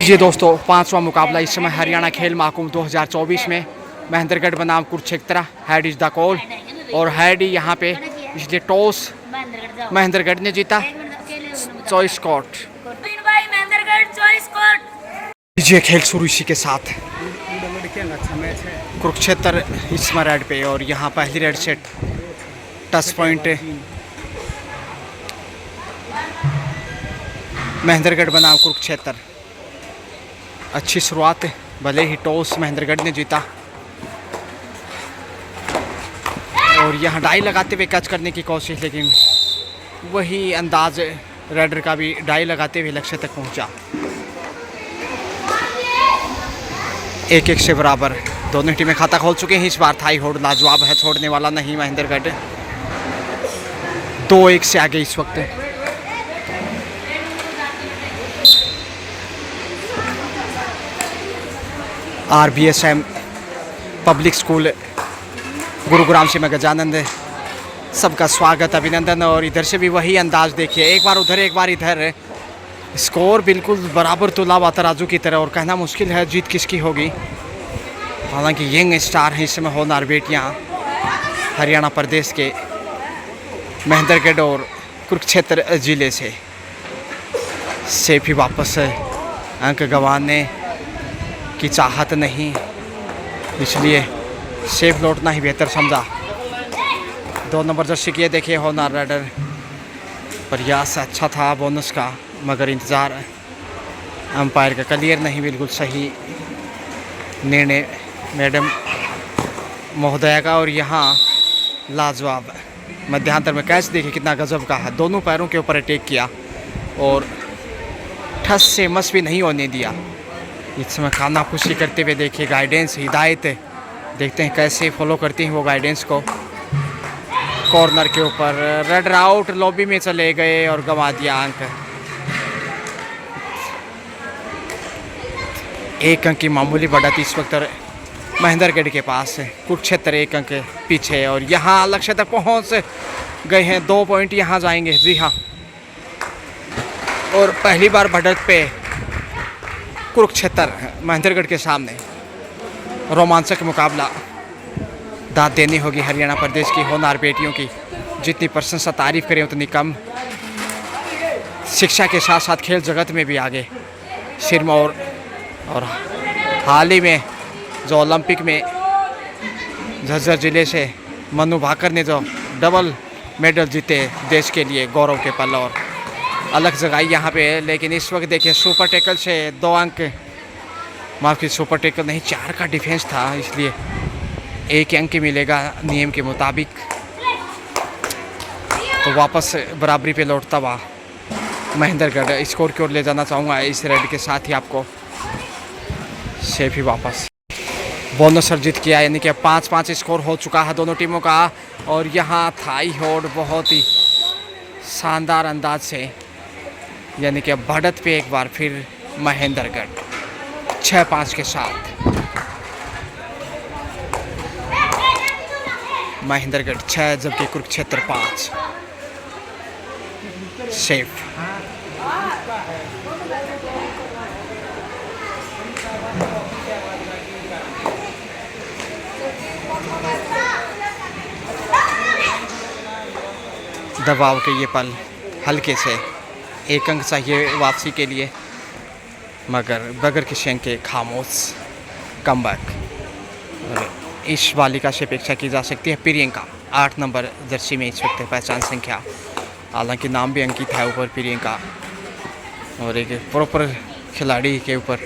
जी दोस्तों, पांचवा मुकाबला इस समय हरियाणा खेल महाकुंभ 2024 में महेंद्रगढ़ बनाम Kurukshetra head is the call. और हेड यहाँ पे इसलिए टॉस महेंद्रगढ़ ने जीता। चॉइस कोर्ट ये खेल शुरू इसी के साथ कुरुक्षेत्र इस समय रेड पे और यहाँ पहली red set touch point Mahendragarh बनाम कुरुक्षेत्र। अच्छी शुरुआत, भले ही टॉस महेंद्रगढ़ ने जीता और यहाँ डाई लगाते हुए कैच करने की कोशिश, लेकिन वही अंदाज रेडर का भी डाई लगाते हुए लक्ष्य तक पहुंचा। 1-1 से बराबर दोनों टीमें खाता खोल चुके हैं। इस बार थाई होड़ लाजवाब है, छोड़ने वाला नहीं महेंद्रगढ़। 2-1 से आगे इस वक्त। RBSM पब्लिक स्कूल गुरुग्राम से मैं गजानंद सबका स्वागत अभिनंदन। और इधर से भी वही अंदाज देखिए, एक बार उधर एक बार इधर, स्कोर बिल्कुल बराबर तुला हुआ तराजू की तरह और कहना मुश्किल है जीत किसकी होगी। हालांकि यंग स्टार हैं इस समय होनहार बेटियां हरियाणा प्रदेश के महेंद्रगढ़ और कुरुक्षेत्र जिले से भी वापस अंक गंवाने की चाहत नहीं, इसलिए सेफ लौटना ही बेहतर समझा। 2 नंबर जर्सी किए देखिए होनहार राइडर। प्रयास अच्छा था बोनस का, मगर इंतज़ार अंपायर का क्लियर नहीं, बिल्कुल सही निर्णय मैडम महोदया का। और यहाँ लाजवाब मध्यांतर में कैच देखिए कितना गजब का है, दोनों पैरों के ऊपर अटैक किया और ठस से मस भी नहीं होने दिया। इस समय खाना खुशी करते हुए देखिए गाइडेंस हिदायत, देखते हैं कैसे फॉलो करती हैं वो गाइडेंस को। कॉर्नर के ऊपर रेड आउट, लॉबी में चले गए और गंवा दिया अंक। 1 अंक की मामूली बढ़त इस वक्त महेंद्रगढ़ के पास है। कुरुक्षेत्र 1 अंक पीछे और यहाँ लक्ष्य तक पहुँच गए हैं। 2 पॉइंट यहाँ जाएंगे, जी हाँ। और पहली बार बढ़त पे कुरुक्षेत्र महेंद्रगढ़ के सामने। रोमांचक मुकाबला, दाद देनी होगी हरियाणा प्रदेश की होनहार बेटियों की। जितनी प्रशंसा तारीफ करें उतनी कम। शिक्षा के साथ साथ खेल जगत में भी आगे सिरमौर और हाल ही में जो ओलंपिक में झज्जर जिले से मनु भाकर ने जो डबल मेडल जीते, देश के लिए गौरव के पल और अलग जगह यहाँ पे। लेकिन इस वक्त देखिए सुपर टैकल से 2 अंक, माफ की सुपर टैकल नहीं 4 का डिफेंस था, इसलिए 1 अंक मिलेगा नियम के मुताबिक। तो वापस बराबरी पे लौटता हुआ महेंद्रगढ़ स्कोर की ओर ले जाना चाहूँगा इस रेड के साथ ही आपको। सेफ ही वापस बोनस अर्जित किया, यानी कि 5-5 स्कोर हो चुका है दोनों टीमों का। और यहाँ थाई होड़ बहुत ही शानदार अंदाज से, यानी कि बढ़त पे एक बार फिर महेंद्रगढ़ 6-5 के साथ। महेंद्रगढ़ 6 जबकि कुरुक्षेत्र 5। सेफ दबाव के ये पल, हल्के से 1 अंक चाहिए वापसी के लिए, मगर बगैर किसी अंक के खामोश कमबैक। इस बालिका से अपेक्षा की जा सकती है प्रियंका, 8 नंबर जर्सी में इस वक्त पहचान संख्या, हालांकि नाम भी अंकित है ऊपर प्रियंका। और एक प्रॉपर खिलाड़ी के ऊपर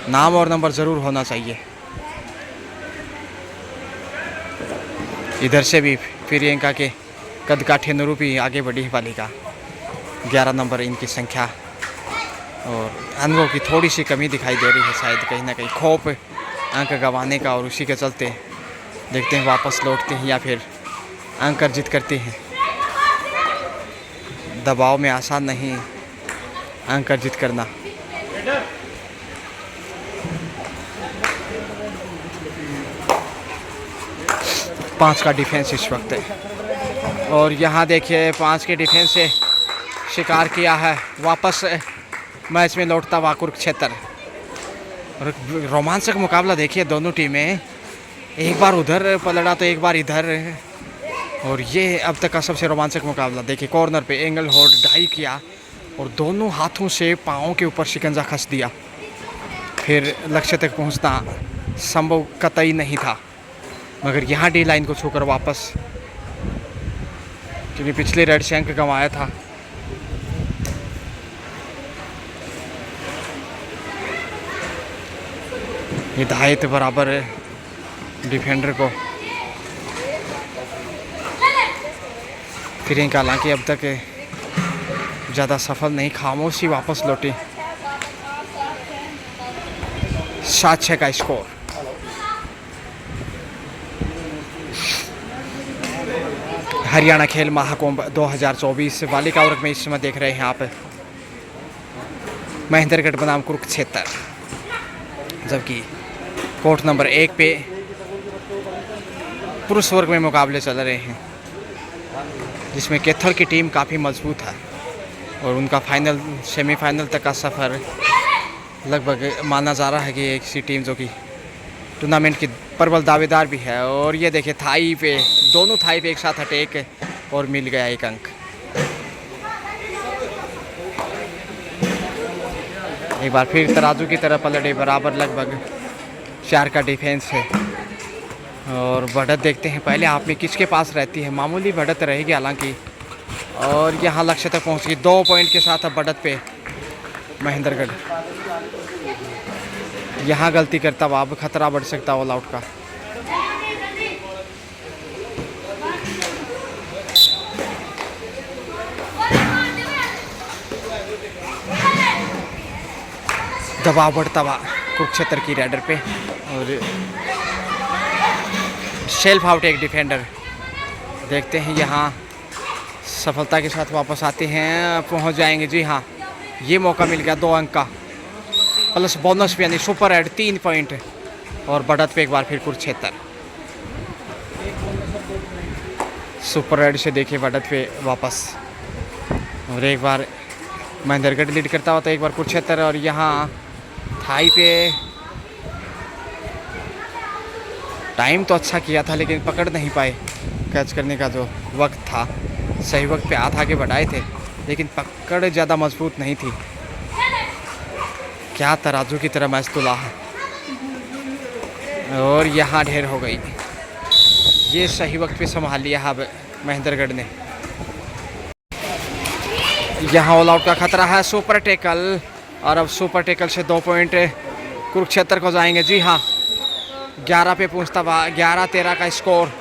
नाम और नंबर ज़रूर होना चाहिए। इधर से भी प्रियंका के कद काठे अनुरूप ही आगे बढ़ी बालिका, 11 नंबर इनकी संख्या। और अनुभव की थोड़ी सी कमी दिखाई दे रही है, शायद कहीं ना कहीं खौफ अंक गंवाने का, और उसी के चलते देखते हैं वापस लौटते हैं या फिर अंक अर्जित करते हैं। दबाव में आसान नहीं अंक अर्जित करना। 5 का डिफेंस इस वक्त है। और यहाँ देखिए 5 के डिफेंस से शिकार किया है, वापस मैच में लौटता हुआ कुरुक्षेत्र और रोमांचक मुकाबला देखिए दोनों टीमें, एक बार उधर पलड़ा तो एक बार इधर। और ये अब तक का सबसे रोमांचक मुकाबला। देखिए कॉर्नर पे एंगल होल्ड डाई किया और दोनों हाथों से पाँव के ऊपर शिकंजा कस दिया, फिर लक्ष्य तक पहुंचना संभव कतई नहीं था। मगर यहाँ डी लाइन को छूकर वापस, क्योंकि पिछले रेड से अंक गंवाया था। हिदायत बराबर डिफेंडर को, फिर इनका हालांकि अब तक ज़्यादा सफल नहीं, खामोशी वापस लौटी। 7-6 का स्कोर। हरियाणा खेल महाकुंभ 2024 बालिका वर्ग में इस समय देख रहे हैं आप महेंद्रगढ़ बनाम कुरुक्षेत्र, जबकि कोर्ट नंबर 1 पे पुरुष वर्ग में मुकाबले चल रहे हैं, जिसमें कैथल की टीम काफ़ी मजबूत है और उनका फाइनल सेमीफाइनल तक का सफ़र लगभग माना जा रहा है कि एक सी टीम जो कि टूर्नामेंट की प्रबल दावेदार भी है। और ये देखिए थाई पे, दोनों थाई पे एक साथ अटैक और मिल गया एक अंक। एक बार फिर तराजू की तरफ पलटे, बराबर लगभग 4 का डिफेंस है। और बढ़त देखते हैं पहले आप में किसके पास रहती है, मामूली बढ़त रहेगी हालांकि। और यहाँ लक्ष्य तक पहुँच गई 2 पॉइंट के साथ अब बढ़त पे महेंद्रगढ़। यहाँ गलती करता हुआ अब खतरा बढ़ सकता ऑल आउट का। दबाव बढ़ता हुआ कुरुक्षेत्र की रेडर पे और सेल्फ आउट एक डिफेंडर। देखते हैं यहाँ सफलता के साथ वापस आते हैं, पहुँच जाएंगे। जी हाँ, ये मौका मिल गया 2 अंक का प्लस बोनस भी, यानी सुपर एड 3 पॉइंट और बढ़त पे एक बार फिर कुरुक्षेत्र। सुपर एड से देखिए बढ़त पे वापस, और एक बार महेंद्रगढ़ लीड करता हुआ तो एक बार कुरुक्षेत्र। और यहाँ थाई पे टाइम तो अच्छा किया था लेकिन पकड़ नहीं पाए, कैच करने का जो वक्त था सही वक्त पे हाथ आगे बढ़ाए थे लेकिन पकड़ ज़्यादा मजबूत नहीं थी। क्या तराजू की तरह मैच तुला है और यहाँ ढेर हो गई। ये सही वक्त पे संभाल लिया अब महेंद्रगढ़ ने। यहाँ ऑल आउट का खतरा है, सुपर टैकल, और अब सुपर टैकल से 2 पॉइंट कुरुक्षेत्र को जाएंगे। जी हाँ, 11 पे पहुँचता हुआ 11-13 का स्कोर,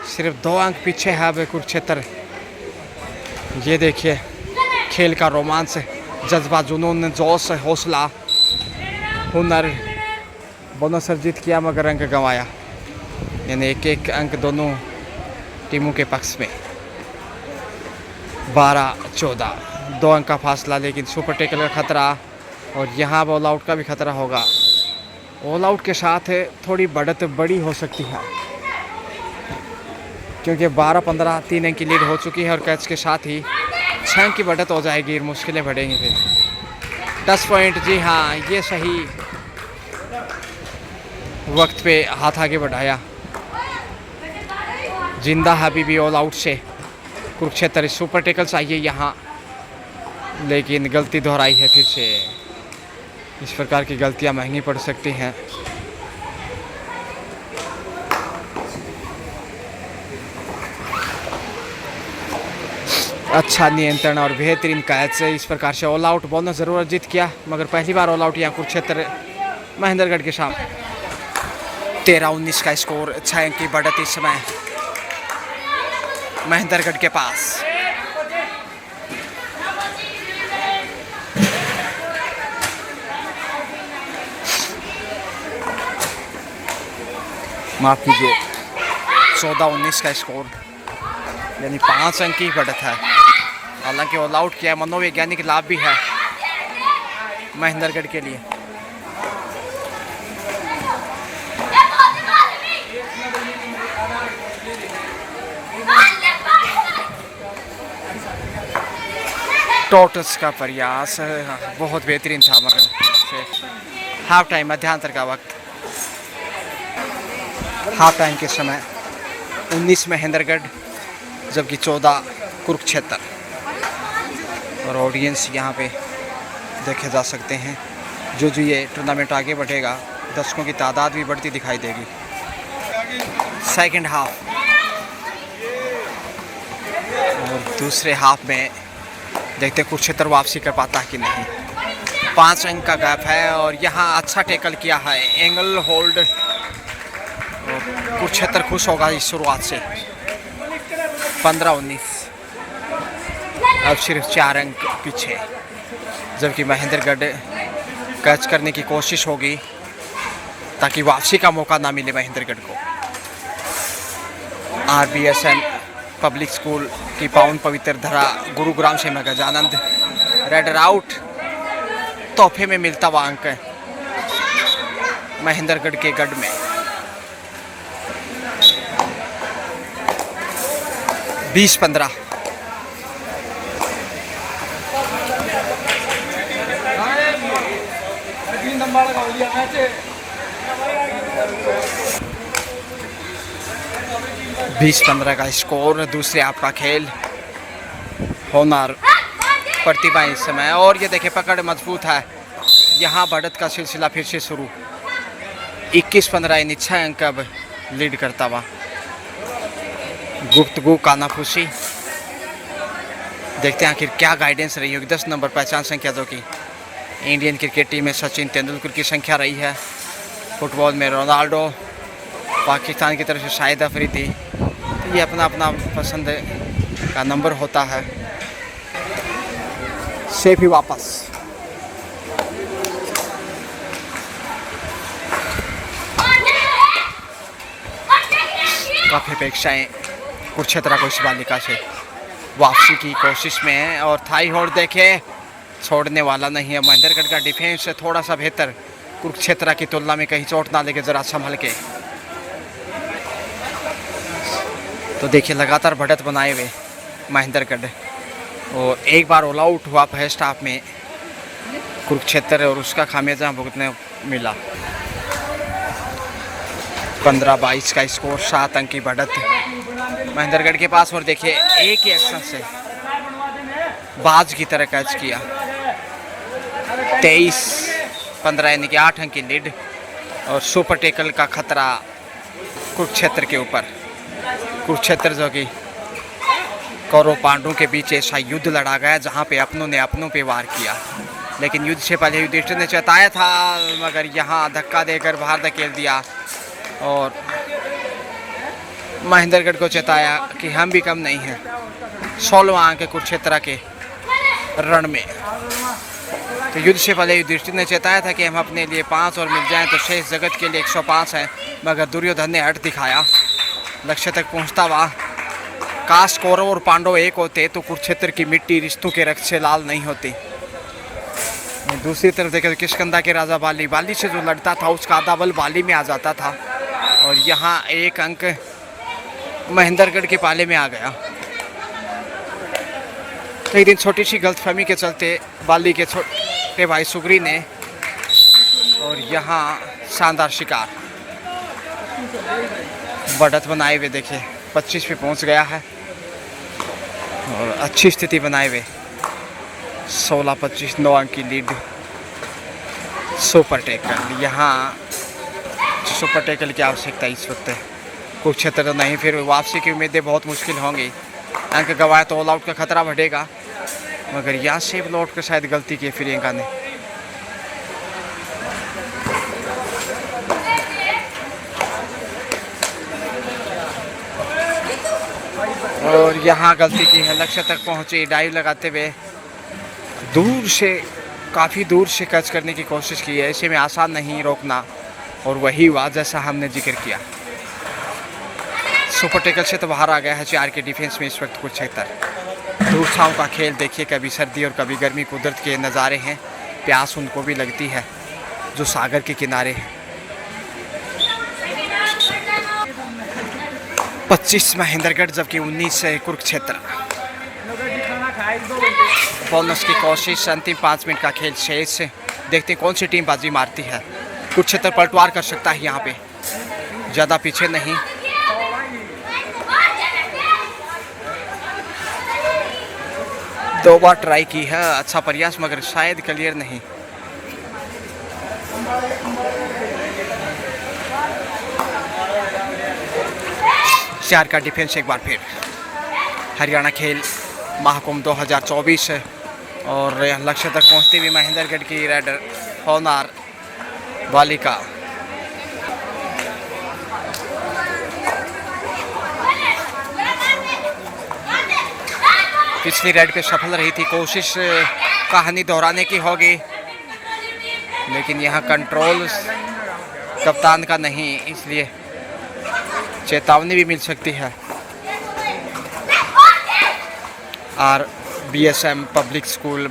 सिर्फ 2 अंक पीछे है अब कुरुक्षेत्र। ये देखिए खेल का रोमांच, जज्बा, जुनून, जोश, हौसला, हुनर, बोनस अर्जित किया मगर अंक गंवाया, यानी 1-1 अंक दोनों टीमों के पक्ष में। 12-14 2 अंक का फासला, लेकिन सुपर टैकल का खतरा और यहाँ ऑल आउट का भी खतरा होगा। ऑल आउट के साथ थोड़ी बढ़त बड़ी हो सकती है क्योंकि 12-15 3 अंक की लीड हो चुकी है और कैच के साथ ही 6 अंक की बढ़त हो जाएगी, मुश्किलें बढ़ेंगी फिर। 10 पॉइंट, जी हाँ, ये सही वक्त पे हाथ आगे बढ़ाया। जिंदा हबीबी ऑल आउट से कुरुक्षेत्र। सुपर टैकल चाहिए यहाँ, लेकिन गलती दोहराई है फिर से। इस प्रकार की गलतियाँ महंगी पड़ सकती हैं। अच्छा नियंत्रण और बेहतरीन कैच से इस प्रकार से ऑल आउट। बोनस जरूर अर्जित किया मगर पहली बार ऑल आउट यहाँ कुरुक्षेत्र महेंद्रगढ़ के सामने। 13-19 का स्कोर, 6 अंक की बढ़त इस समय महेंद्रगढ़ के पास। माफ कीजिए, 14-19 का स्कोर, यानी 5 अंक की बढ़त है। हालांकि ऑल आउट किया, मनोवैज्ञानिक लाभ भी है महेंद्रगढ़ के लिए। टोटस का प्रयास बहुत बेहतरीन था मगर हाफ टाइम मध्यांतर का वक्त। हाफ टाइम के समय 19 महेंद्रगढ़ जबकि 14 कुरुक्षेत्र। और ऑडियंस यहाँ पे देखे जा सकते हैं। जो ये टूर्नामेंट आगे बढ़ेगा दर्शकों की तादाद भी बढ़ती दिखाई देगी। सेकंड हाफ और दूसरे हाफ में देखते कुरुक्षेत्र वापसी कर पाता है कि नहीं। 5 अंक का गैप है और यहाँ अच्छा टैकल किया है, एंगल होल्ड। कुरुक्षेत्र खुश होगा इस शुरुआत से। 15-19 अब सिर्फ 4 अंक पीछे, जबकि महेंद्रगढ़ कैच करने की कोशिश होगी ताकि वापसी का मौका ना मिले महेंद्रगढ़ को। RBSN पब्लिक स्कूल की पावन पवित्र धरा गुरुग्राम से मैं गजानंद रेडर आउट। तोहफे में मिलता हुआ अंक महेंद्रगढ़ के गढ़ में। 20-15 20-15 का स्कोर। दूसरे आपका खेल होनार प्रतिभा इस समय। और ये देखिए पकड़ मजबूत है, यहाँ बढ़त का सिलसिला फिर से शुरू। 21-15 इन 6 अंक अब लीड करता हुआ। गुप्तगू कानाफूसी देखते हैं आखिर क्या गाइडेंस रही होगी। 10 नंबर पहचान संख्या जो कि इंडियन क्रिकेट टीम में सचिन तेंदुलकर की संख्या रही है। फुटबॉल में रोनाल्डो, पाकिस्तान की तरफ से शाहिद अफरीदी। तो ये अपना अपना पसंद का नंबर होता है। सेफ ही वापस। काफ़ी अपेक्षाएं कुरुक्षेत्र को इस बालिका से वापसी की कोशिश में है। और थाई होल्ड देखे छोड़ने वाला नहीं है। महेंद्रगढ़ का डिफेंस थोड़ा सा बेहतर कुरुक्षेत्र की तुलना में, कहीं चोट ना लेके जरा संभल के। तो देखिए लगातार बढ़त बनाए हुए महेंद्रगढ़ और एक बार ऑल आउट हुआ फर्स्ट हाफ में कुरुक्षेत्र और उसका खामियाजा भुगतने मिला। 15-22 का स्कोर, 7 अंक की बढ़त महेंद्रगढ़ के पास। और देखिए एक ही एक्शन से बाज की तरह कैच किया। 23-15 यानी कि 8 अंक की लीड। और सुपर टेकल का खतरा कुरुक्षेत्र के ऊपर। कुरुक्षेत्र जो कि कौरव पांडवों के बीच ऐसा युद्ध लड़ा गया जहां पे अपनों ने अपनों पे वार किया, लेकिन युद्ध से पहले युधिष्ठिर ने चेताया था, मगर यहाँ धक्का देकर बाहर धकेल दिया और महेंद्रगढ़ को चेताया कि हम भी कम नहीं हैं। 16वां अंक कुरुक्षेत्र के रण में। तो युद्ध से पहले युधिष्ठिर ने चेताया था कि हम अपने लिए 5 और मिल जाएं तो शेष जगत के लिए 105 है, मगर दुर्योधन ने हट दिखाया। लक्ष्य तक पहुंचता हुआ। काश कौरव और पांडव एक होते तो कुरुक्षेत्र की मिट्टी रिश्तों के रक्त से लाल नहीं होती। दूसरी तरफ देखें तो किष्किंधा के राजा बाली से जो लड़ता था उसका आधा बल बाली में आ जाता था। और यहाँ एक अंक महेंद्रगढ़ के पाले में आ गया। एक दिन छोटी सी गलतफहमी के चलते बाली के छोटे भाई सुग्री ने, और यहाँ शानदार शिकार बढ़त बनाए हुए देखिए 25 पे पहुंच गया है और अच्छी स्थिति बनाए हुए 16-25 9 अंक की लीड। सुपर टेकल, यहाँ सुपर टेकल की आवश्यकता इस वक्त कुरुक्षेत्र तो नहीं, फिर वापसी की उम्मीदें बहुत मुश्किल होंगी। अंक गवाए तो ऑल आउट का खतरा बढ़ेगा, मगर यहाँ सेव लौट कर शायद गलती की प्रियंका ने। और यहाँ गलती की है, लक्ष्य तक पहुँची डाइव लगाते हुए दूर से, काफ़ी दूर से कैच करने की कोशिश की है। ऐसे में आसान नहीं रोकना, और वही हुआ जैसा हमने जिक्र किया। सुपर टेकल से तो बाहर आ गया है 4 के डिफेंस में इस वक्त कुरुक्षेत्र। दूर छाँव का खेल देखिए, कभी सर्दी और कभी गर्मी, कुदरत के नज़ारे हैं। प्यास उनको भी लगती है जो सागर के किनारे है। 25 महेंद्रगढ़ जबकि 19 कुरुक्षेत्र। बोनस की कोशिश, अंतिम 5 मिनट का खेल शेष। देखते हैं कौन सी टीम बाजी मारती है। कुरुक्षेत्र पलटवार कर सकता है यहाँ पे, ज़्यादा पीछे नहीं। दो बार ट्राई की है, अच्छा प्रयास, मगर शायद क्लियर नहीं। चार का डिफेंस एक बार फिर। हरियाणा खेल महाकुंभ 2024 और लक्ष्य तक पहुंचती हुई महेंद्रगढ़ की रेडर होनार बालिका। पिछली रेड पे सफल रही थी, कोशिश कहानी दोहराने की होगी, लेकिन यहाँ कंट्रोल कप्तान का नहीं, इसलिए चेतावनी भी मिल सकती है। और BSM पब्लिक स्कूल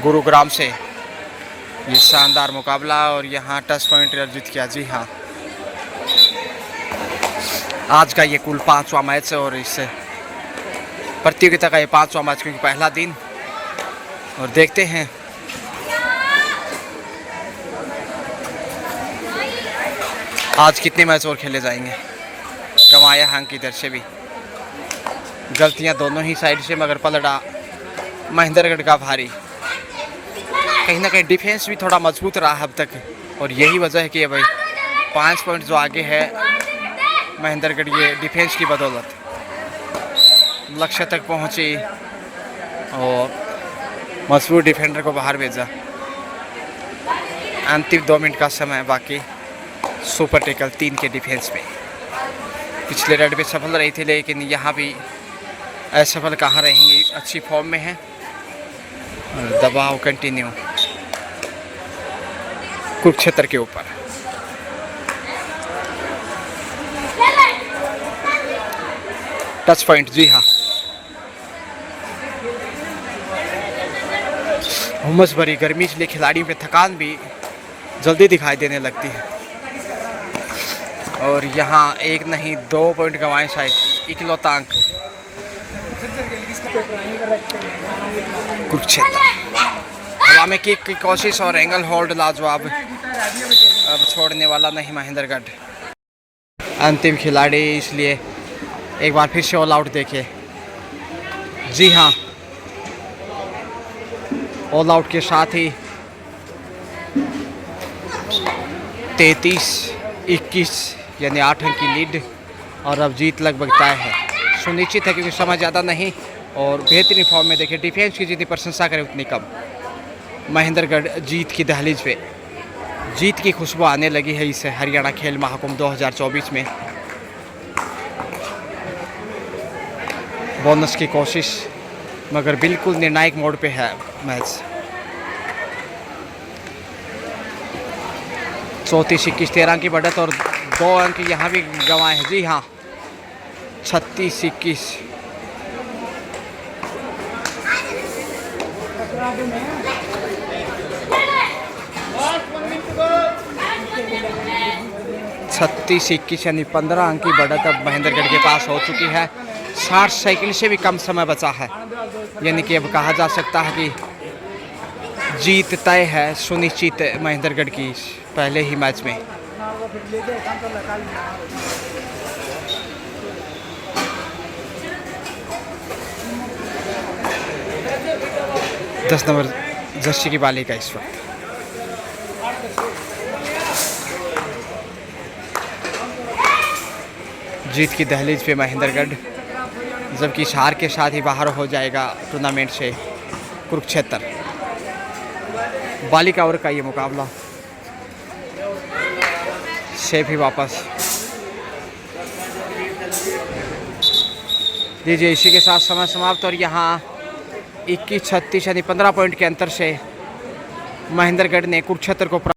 गुरुग्राम से ये शानदार मुकाबला, और यहाँ टच पॉइंट अर्जित किया। जी हाँ, आज का ये कुल 5वां मैच है और इस प्रतियोगिता का ये 5वां मैच, क्योंकि पहला दिन। और देखते हैं आज कितने मैच और खेले जाएंगे। गंवाया अंक इधर से भी, गलतियां दोनों ही साइड से, मगर पलड़ा महेंद्रगढ़ का भारी। कहीं ना कहीं डिफेंस भी थोड़ा मजबूत रहा अब तक, और यही वजह है कि भाई 5 पॉइंट जो आगे है महेंद्रगढ़, ये डिफेंस की बदौलत लक्ष्य तक पहुंची और मजबूत डिफेंडर को बाहर भेजा। अंतिम 2 मिनट का समय बाकी। सुपर टैकल 3 के डिफेंस में। पिछले रेड पे सफल रही थी, लेकिन यहाँ भी असफल कहाँ रहेंगी, अच्छी फॉर्म में है। दबाव कंटिन्यू कुरुक्षेत्र के ऊपर। टच पॉइंट, जी हाँ, हुमस भरी गर्मी इसलिए खिलाड़ियों पे थकान भी जल्दी दिखाई देने लगती है। और यहाँ 1 नहीं 2 पॉइंट गंवाए शायद, इकलौता अंक कुरुक्षेत्र। हवा में किक की कोशिश और एंगल होल्ड लाजवाब, अब छोड़ने वाला नहीं महेंद्रगढ़। अंतिम खिलाड़ी, इसलिए एक बार फिर से ऑल आउट देखिए। जी हाँ, ऑल आउट के साथ ही 33-21 यानी 8 अंक की लीड, और अब जीत लगभग तय है, सुनिश्चित है, क्योंकि समय ज़्यादा नहीं। और बेहतरीन फॉर्म में देखिए, डिफेंस की जितनी प्रशंसा करें उतनी कम। महेंद्रगढ़ जीत की दहलीज पे, जीत की खुशबू आने लगी है इस हरियाणा खेल महाकुंभ 2024 में। बोनस की कोशिश, मगर बिल्कुल निर्णायक मोड पे है मैच। 34-21 13 अंक की बढ़त, और 2 अंक यहाँ भी गंवाए हैं। जी हाँ, 36-21। यानी 15 अंक की बढ़त अब महेंद्रगढ़ के पास हो चुकी है। 60 सेकंड से भी कम समय बचा है, यानी कि अब कहा जा सकता है कि जीत तय है, सुनिश्चित महेंद्रगढ़ की पहले ही मैच में। दस नंबर जर्सी की बालिका इस वक्त जीत की दहलीज पे महेंद्रगढ़, जबकि इस हार के साथ ही बाहर हो जाएगा टूर्नामेंट से कुरुक्षेत्र। बालिका वर्ग का ये मुकाबला से भी वापस दीजिए। इसी के साथ समय समाप्त, और यहाँ 21-36 यानी 15 पॉइंट के अंतर से महेंद्रगढ़ ने कुरुक्षेत्र को